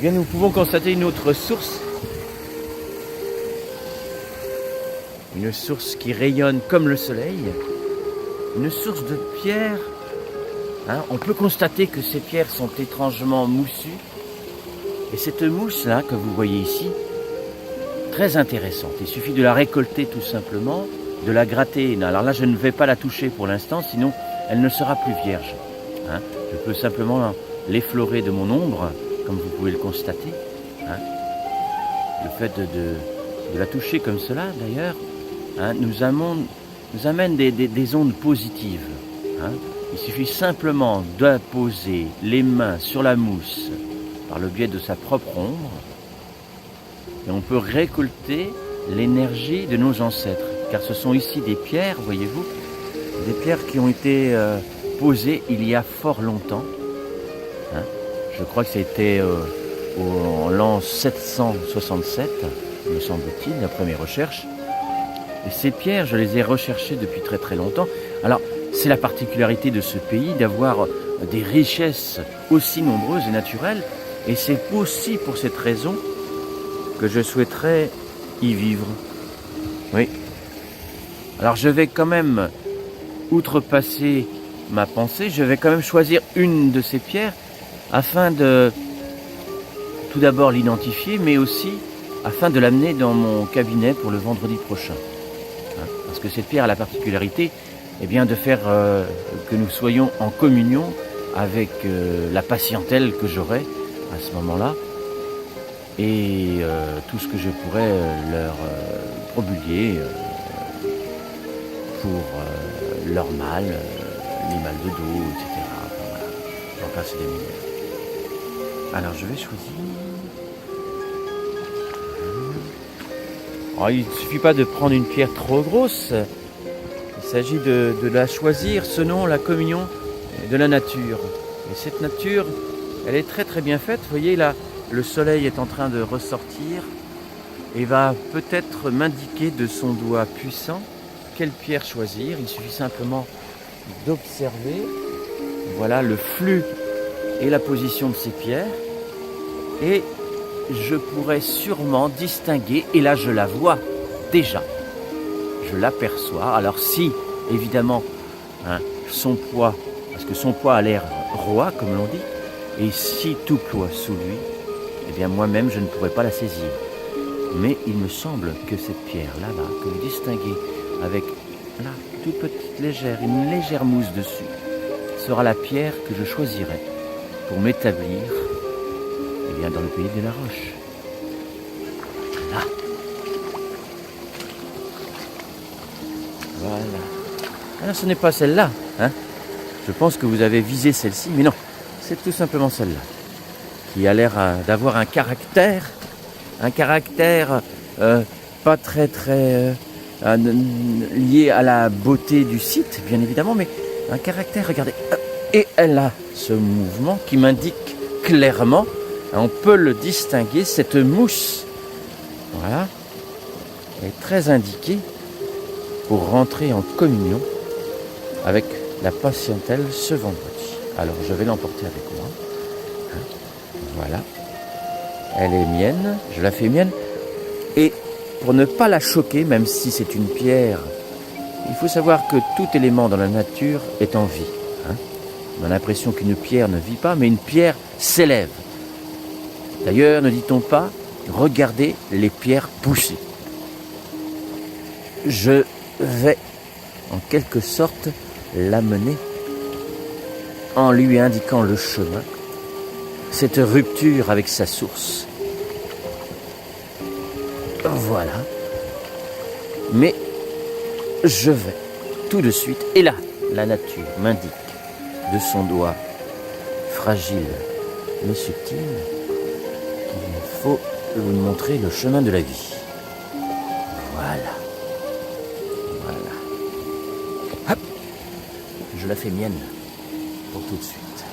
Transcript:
bien, nous pouvons constater une autre source. Une source qui rayonne comme le soleil. Une source de pierre. On peut constater que ces pierres sont étrangement moussues. Et cette mousse-là que vous voyez ici, très intéressante. Il suffit de la récolter tout simplement, de la gratter. Alors là, je ne vais pas la toucher pour l'instant, sinon elle ne sera plus vierge. Je peux simplement l'effleurer de mon ombre, comme vous pouvez le constater. Le fait de la toucher comme cela, d'ailleurs, nous amène des ondes positives. Il suffit simplement de poser les mains sur la mousse par le biais de sa propre ombre et on peut récolter l'énergie de nos ancêtres. Car ce sont ici des pierres, voyez-vous, des pierres qui ont été posées il y a fort longtemps. Je crois que c'était en l'an 767, me semble-t-il, d'après mes recherches. Et ces pierres, je les ai recherchées depuis très très longtemps. Alors, c'est la particularité de ce pays d'avoir des richesses aussi nombreuses et naturelles. Et c'est aussi pour cette raison que je souhaiterais y vivre. Oui. Alors je vais quand même outrepasser ma pensée, je vais quand même choisir une de ces pierres afin de tout d'abord l'identifier, mais aussi afin de l'amener dans mon cabinet pour le vendredi prochain. Parce que cette pierre a la particularité de faire que nous soyons en communion avec la patientèle que j'aurai à ce moment-là et tout ce que je pourrais leur promulguer pour leur mal, les mal de dos, etc. Voilà. J'en passe des milliers. Alors je vais choisir. Alors, il ne suffit pas de prendre une pierre trop grosse. Il s'agit de la choisir selon la communion de la nature. Et cette nature, elle est très très bien faite. Vous voyez là, le soleil est en train de ressortir et va peut-être m'indiquer de son doigt puissant quelle pierre choisir. Il suffit simplement d'observer, voilà, le flux et la position de ces pierres. Et je pourrais sûrement distinguer, et là je la vois déjà, je l'aperçois. Alors si, évidemment, son poids, parce que son poids a l'air roi, comme l'on dit, et si tout ploie sous lui, eh bien moi-même je ne pourrais pas la saisir. Mais il me semble que cette pierre là-bas, que vous distinguez avec là, toute petite légère, une légère mousse dessus, sera la pierre que je choisirai pour m'établir dans le pays de la Roche. Là. Voilà. Alors ce n'est pas celle-là. Je pense que vous avez visé celle-ci, mais non, c'est tout simplement celle-là, qui a l'air d'avoir un caractère pas très très lié à la beauté du site, bien évidemment, mais un caractère, regardez, et elle a ce mouvement qui m'indique clairement, on peut le distinguer, cette mousse, voilà, est très indiquée pour rentrer en communion avec la patientèle ce vendredi. Alors je vais l'emporter avec moi. Voilà, elle est mienne, je la fais mienne, et pour ne pas la choquer, même si c'est une pierre, il faut savoir que tout élément dans la nature est en vie. On a l'impression qu'une pierre ne vit pas, mais une pierre s'élève. D'ailleurs, ne dit-on pas, regardez les pierres pousser. Je vais, en quelque sorte, l'amener en lui indiquant le chemin, cette rupture avec sa source. Voilà. Mais je vais tout de suite, et là, la nature m'indique de son doigt fragile mais subtil, il faut vous montrer le chemin de la vie. Voilà. Voilà. Hop. Je la fais mienne pour tout de suite.